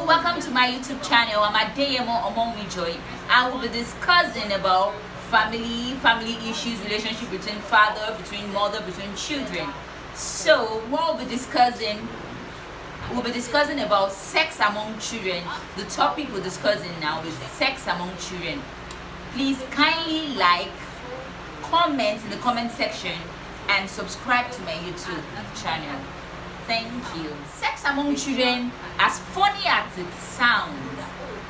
welcome to my YouTube channel. I'm Adeyemo Joy. I will be discussing about family issues, relationship between father, between mother, between children. So what we'll be discussing about sex among children. The topic we're discussing now is sex among children. Please kindly like, comment in the comment section, and subscribe to my YouTube channel. Thank you. Sex among children, as funny as it sounds,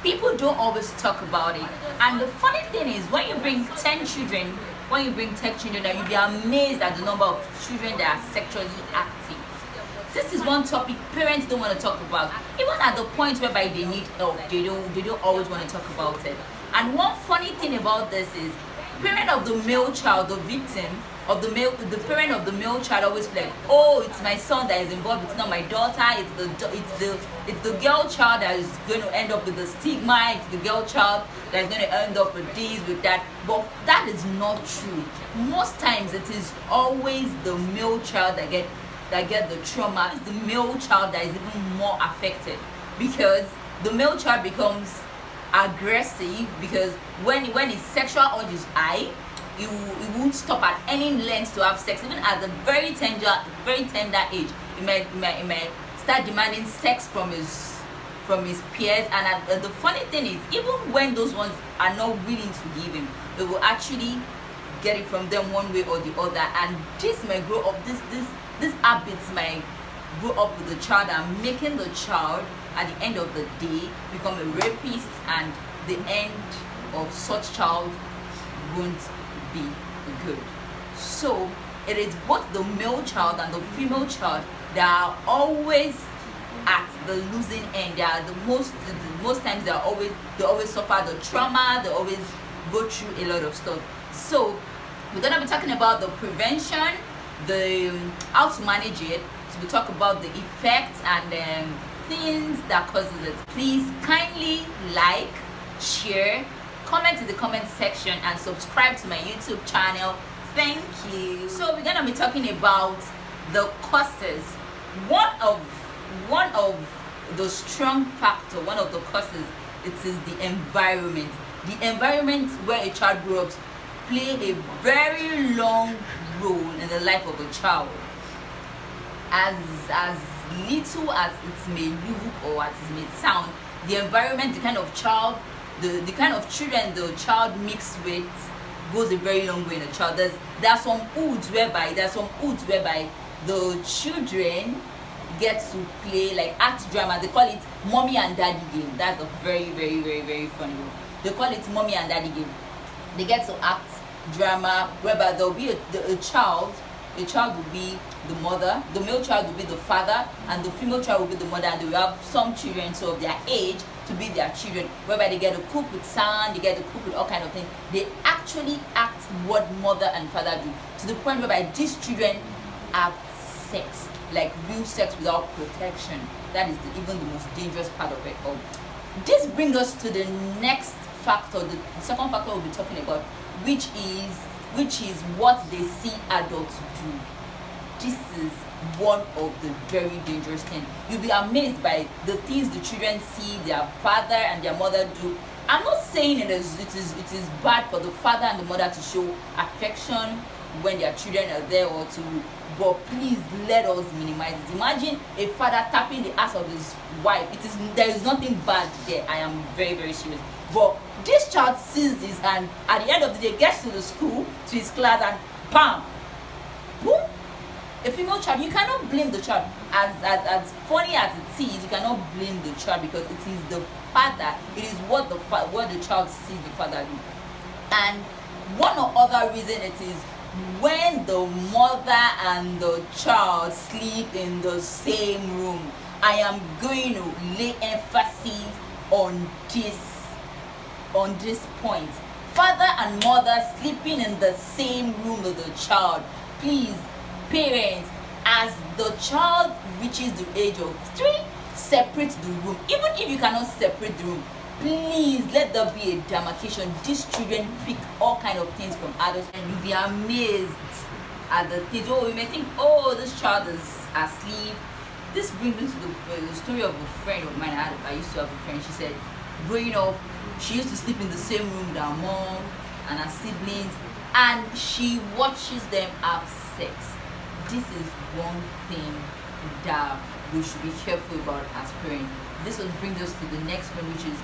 people don't always talk about it. And the funny thing is, when you bring 10 children, you'll be amazed at the number of children that are sexually active. This is one topic parents don't want to talk about. Even at the point whereby they need help, they don't always want to talk about it. And one funny thing about this is, parent of the male child, the victim of the parent of the male child always like, oh, it's my son that is involved, it's not my daughter, it's the girl child that is going to end up with the stigma, it's the girl child that is going to end up with this, with that. But that is not true. Most times it is always the male child that get the trauma. It's the male child that is even more affected, because the male child becomes aggressive, because when his sexual urge is high, he won't stop at any length to have sex. Even at a very tender age, he might start demanding sex from his peers. And the funny thing is, even when those ones are not willing to give him, they will actually get it from them one way or the other. And this may grow up, this habits might grow up with the child and making the child at the end of the day become a rapist, and the end of such child won't be good. So it is both the male child and the female child that are always at the losing end. They are the most times they always suffer the trauma, they always go through a lot of stuff. So we're gonna be talking about the prevention, the how to manage it. So we talk about the effects and things that causes it. Please kindly like, share, comment in the comment section, and subscribe to my YouTube channel. Thank you. So we're gonna be talking about the causes. One of the strong factor, one of the causes, it is the environment. The environment where a child grows up play a very long role in the life of a child. As little as it may look or as it may sound, the environment, the kind of child, the kind of children the child mixed with goes a very long way in a child. There are some hoods whereby the children get to play like act drama. They call it mommy and daddy game. That's a very funny one. They call it mommy and daddy game. They get to act drama whereby there will be a child will be the mother, the male child will be the father, and the female child will be the mother, and they will have some children so of their age to be their children, whereby they get to cook with sand, they get to cook with all kind of things. They actually act what mother and father do, to the point whereby these children have sex, like real sex without protection. That is even the most dangerous part of it all. This brings us to the next factor, the second factor we'll be talking about, which is what they see adults do. This is one of the very dangerous things. You'll be amazed by the things the children see their father and their mother do. I'm not saying it is bad for the father and the mother to show affection when their children are there, but please let us minimize it. Imagine a father tapping the ass of his wife. There is nothing bad there. I am very serious. But this child sees this, and at the end of the day gets to the school, to his class, and bam, boom. A female child, you cannot blame the child. As funny as it is, you cannot blame the child, because it is the father. It is what the child sees the father do. And one or other reason it is when the mother and the child sleep in the same room. I am going to lay emphasis on this point. Father and mother sleeping in the same room with the child. Please, parents, as the child reaches the age of 3, separate the room. Even if you cannot separate the room, please let there be a demarcation. These children pick all kind of things from adults, and you'll be amazed at the things. Oh, you may think, oh, this child is asleep, This brings me to the story of a friend of mine. I used to have a friend. She said, growing up, she used to sleep in the same room with her mom and her siblings, and she watches them have sex. This is one thing that we should be careful about as parents. This will bring us to the next one, which is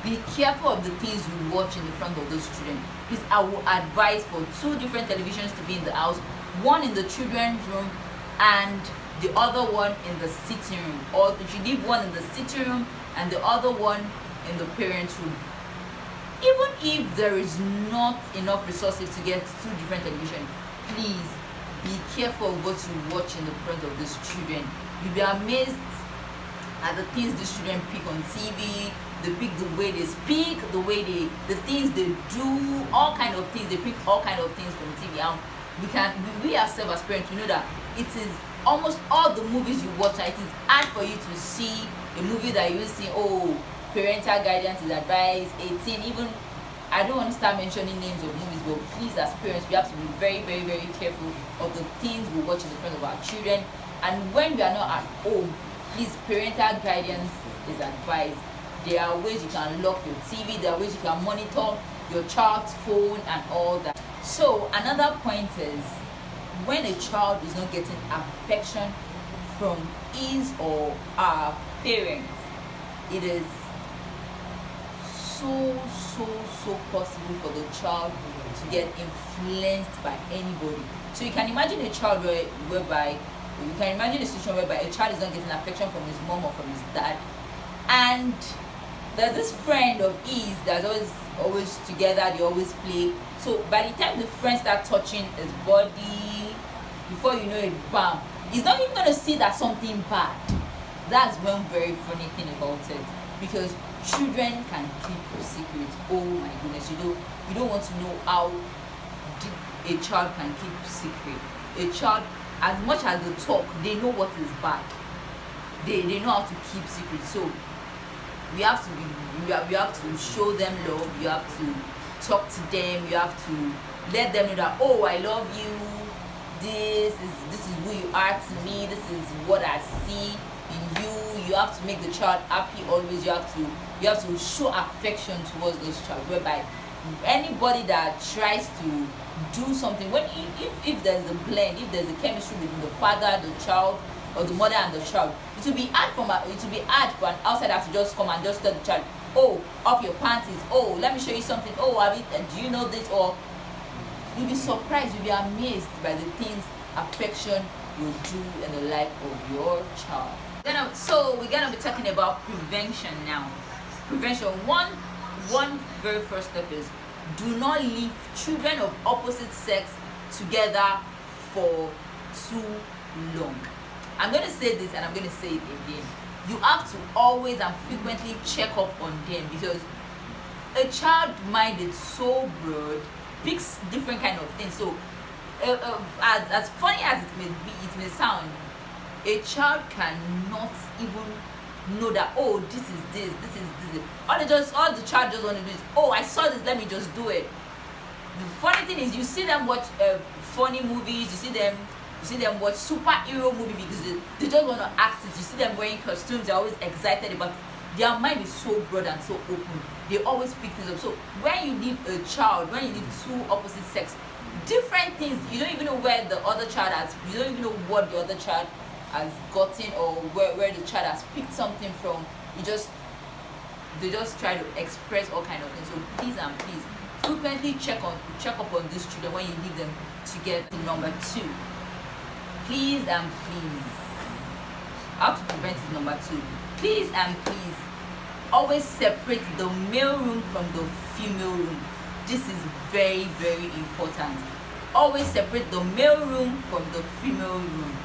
be careful of the things you watch in the front of those children. Because I will advise for 2 different televisions to be in the house, one in the children's room and the other one in the sitting room, or if you leave one in the sitting room and the other one in the parents' room. Even if there is not enough resources to get 2 different televisions, please be careful of what you watch in the front of these children. You'll be amazed at the things these children pick on TV. They pick the way they speak, the things they do, all kind of things. They pick all kind of things from TV. And we ourselves as parents, we know that it is almost all the movies you watch. It is hard for you to see a movie that you see, oh, parental guidance is advised, 18. Even I don't want to start mentioning names of movies, but please, as parents, we have to be very, very, very careful of the things we watch in the front of our children. And when we are not at home, please, parental guidance is advised. There are ways you can lock your TV, there are ways you can monitor your child's phone and all that. So another point is, when a child is not getting affection from his or her parents, it is so possible for the child to get influenced by anybody. So you can imagine a child whereby you can imagine a situation whereby a child is not getting affection from his mom or from his dad, and there's this friend of his that's always together, they always play. So by the time the friends start touching his body, before you know it, bam, he's not even gonna see that something bad. That's one very funny thing about it, because children can keep secrets. Oh my goodness, you don't want to know how deep a child can keep secret. A child, as much as they talk, they know what is bad. They know how to keep secrets. So we have to show them love. You have to talk to them. You have to let them know that, oh, I love you. This is who you are to me. This is what I see in you. You have to make the child happy always. You have to show affection towards this child, whereby anybody that tries to do something, if there's a blend, if there's a chemistry between the father, the child, or the mother and the child, it will be hard for an outsider to just come and just tell the child, oh, off your panties, oh, let me show you something, oh, do you know this? Or you'll be surprised, you'll be amazed by the things affection will do in the life of your child. So we're gonna be talking about prevention now. Prevention. One very first step is, do not leave children of opposite sex together for too long. I'm going to say this and I'm going to say it again. You have to always and frequently check up on them, because a child mind is so broad, picks different kind of things. So as funny as it may sound, a child cannot even know that, oh, this is this. All the child just want to do is, oh, I saw this, let me just do it. The funny thing is, you see them watch funny movies, you see them watch superhero movie because they just want to act it. You see them wearing costumes, they're always excited about it. Their mind is so broad and so open. They always pick things up. So when you leave a child, when you leave 2 opposite sex, different things, you don't even know where the other child has, you don't even know what the other child has gotten, or where the child has picked something from. They just try to express all kind of things. So please and please, frequently check up on these children when you leave them together. Number 2, please and please, how to prevent is number 2. Please and please, always separate the male room from the female room. This is very, very important. Always separate the male room from the female room,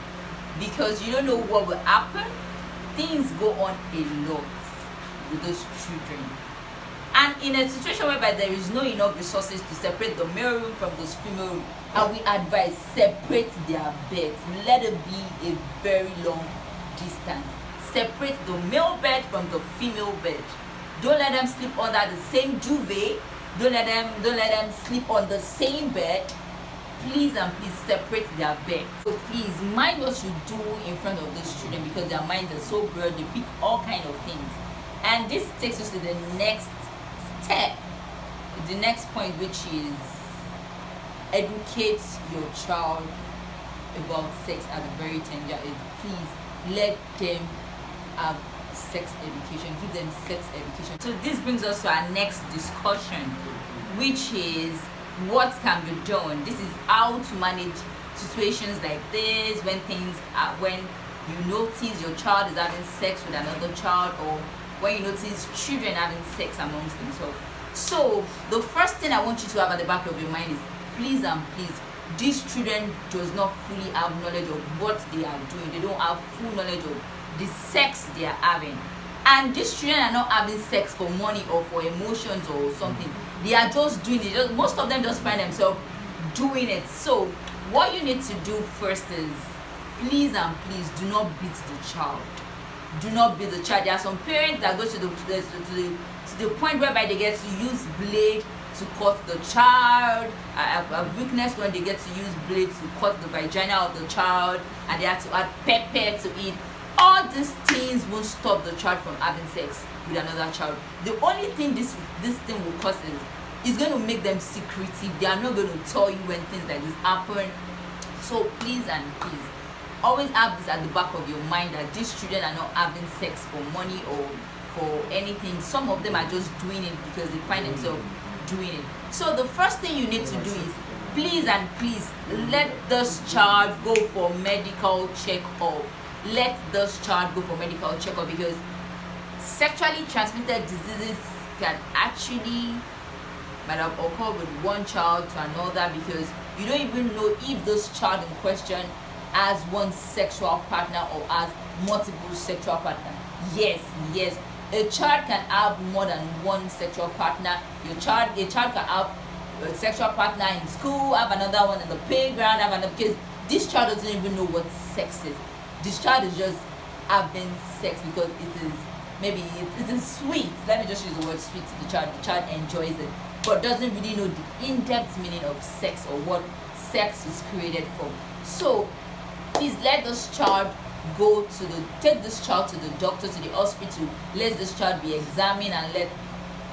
because you don't know what will happen. Things go on a lot with those children. And in a situation whereby there is no enough resources to separate the male room from the female room, and we advise separate their beds. Let it be a very long distance. Separate the male bed from the female bed. Don't let them sleep under the same duvet. Don't let them sleep on the same bed. please and please separate their bed. So please mind what you do in front of these children, because their minds are so broad, they pick all kind of things. And this takes us to the next step, the next point, which is educate your child about sex at a very tender age. Please let them have sex education, give them sex education. So this brings us to our next discussion, which is what can be done. This is how to manage situations like this, when you notice your child is having sex with another child, or when you notice children having sex amongst themselves. So the first thing I want you to have at the back of your mind is, please and please, these children does not fully have knowledge of what they are doing. They don't have full knowledge of the sex they are having. And these children are not having sex for money or for emotions or something. They are just doing it. Most of them just find themselves doing it. So what you need to do first is, please and please, do not beat the child. Do not beat the child. There are some parents that go to the point whereby they get to use blade to cut the child. I've witnessed when they get to use blade to cut the vagina of the child, and they have to add pepper to it. All these things won't stop the child from having sex with another child. The only thing this thing will cause is going to make them secretive. They are not going to tell you when things like this happen. So please and please, always have this at the back of your mind, that these children are not having sex for money or for anything. Some of them are just doing it because they find themselves doing it. So the first thing you need to do is, please and please, let this child go for medical checkup. Let this child go for medical checkup, because sexually transmitted diseases can actually might have occurred with one child to another, because you don't even know if this child in question has one sexual partner or has multiple sexual partners. Yes, a child can have more than one sexual partner. A child can have a sexual partner in school, have another one in the playground, have another, because this child doesn't even know what sex is. This child is just having sex because it is sweet. Let me just use the word sweet to the child. The child enjoys it, but doesn't really know the in-depth meaning of sex or what sex is created for. So please let this child take this child to the doctor, to the hospital. Let this child be examined, and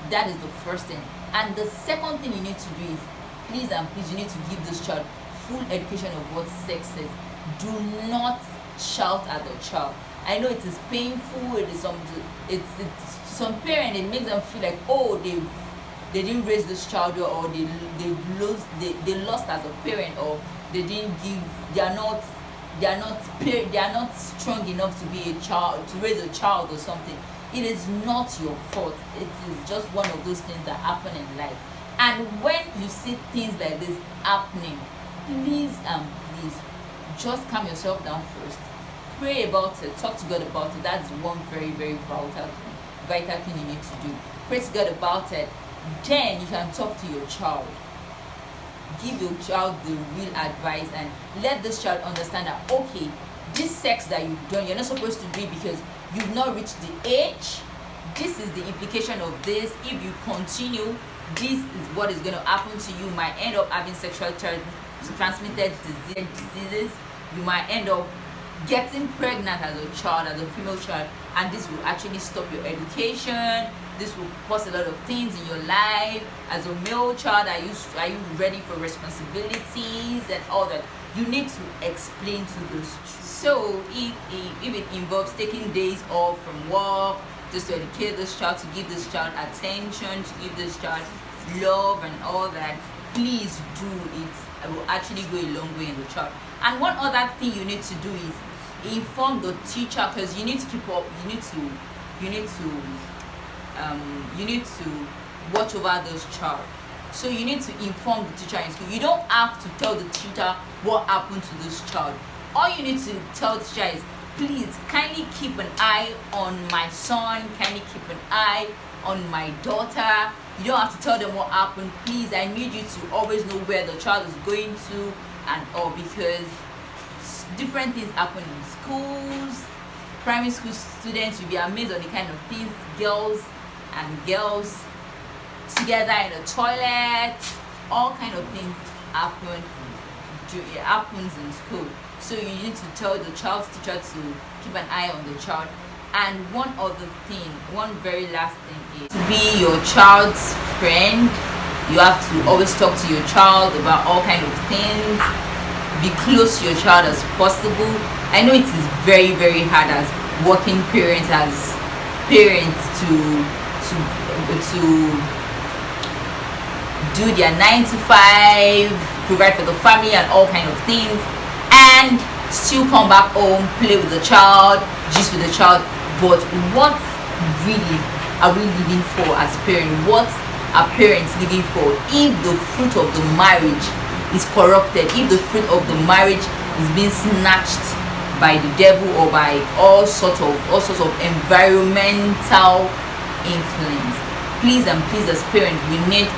that is the first thing. And the second thing you need to do is, please and please, you need to give this child full education of what sex is. Do not shout at the child. I know it is painful. It is some parent, it makes them feel like, oh, they didn't raise this child, or they lost as a parent, or they are not strong enough to be a child, to raise a child or something. It is not your fault. It is just one of those things that happen in life. And when you see things like this happening, please and please, just calm yourself down first. Pray about it. Talk to God about it. That's one very, very vital thing you need to do. Pray to God about it. Then you can talk to your child. Give your child the real advice, and let this child understand that, okay, this sex that you've done, you're not supposed to do it because you've not reached the age. This is the implication of this. If you continue, this is what is going to happen to you. You might end up having sexually transmitted diseases. You might end up getting pregnant as a child, as a female child, and this will actually stop your education. This will cause a lot of things in your life. As a male child, are you ready for responsibilities and all that? You need to explain to those. So if it involves taking days off from work just to educate this child, to give this child attention, to give this child love and all that, please do it. It will actually go a long way in the child. And one other thing you need to do is inform the teacher, because you need to keep up. You need to watch over this child. So you need to inform the teacher in school. You don't have to tell the teacher what happened to this child. All you need to tell the teacher is, please kindly keep an eye on my son, kindly keep an eye on my daughter. You don't have to tell them what happened. Please, I need you to always know where the child is going to and all, because different things happen in schools. Primary school students, you'll be amazed at the kind of things girls together in the toilet. All kind of things happen it happens in school. So you need to tell the child's teacher to keep an eye on the child. And one other thing, one very last thing is to be your child's friend. You have to always talk to your child about all kind of things. Be close to your child as possible. I know it is very, very hard as working parents, to do their 9 to 5, provide for the family and all kind of things, and still come back home, play with the child, gist with the child. But what really are we living for as parents? What are parents living for if the fruit of the marriage is corrupted, if the fruit of the marriage is being snatched by the devil or by all sorts of environmental influence? Please and please, as parents, we need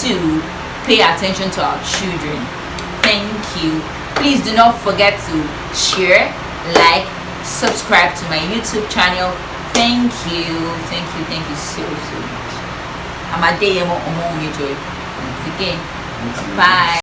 to pay attention to our children. Thank you. Please do not forget to share, like, subscribe to my YouTube channel. Thank you so much. I'm Adeyemo. Once again, bye.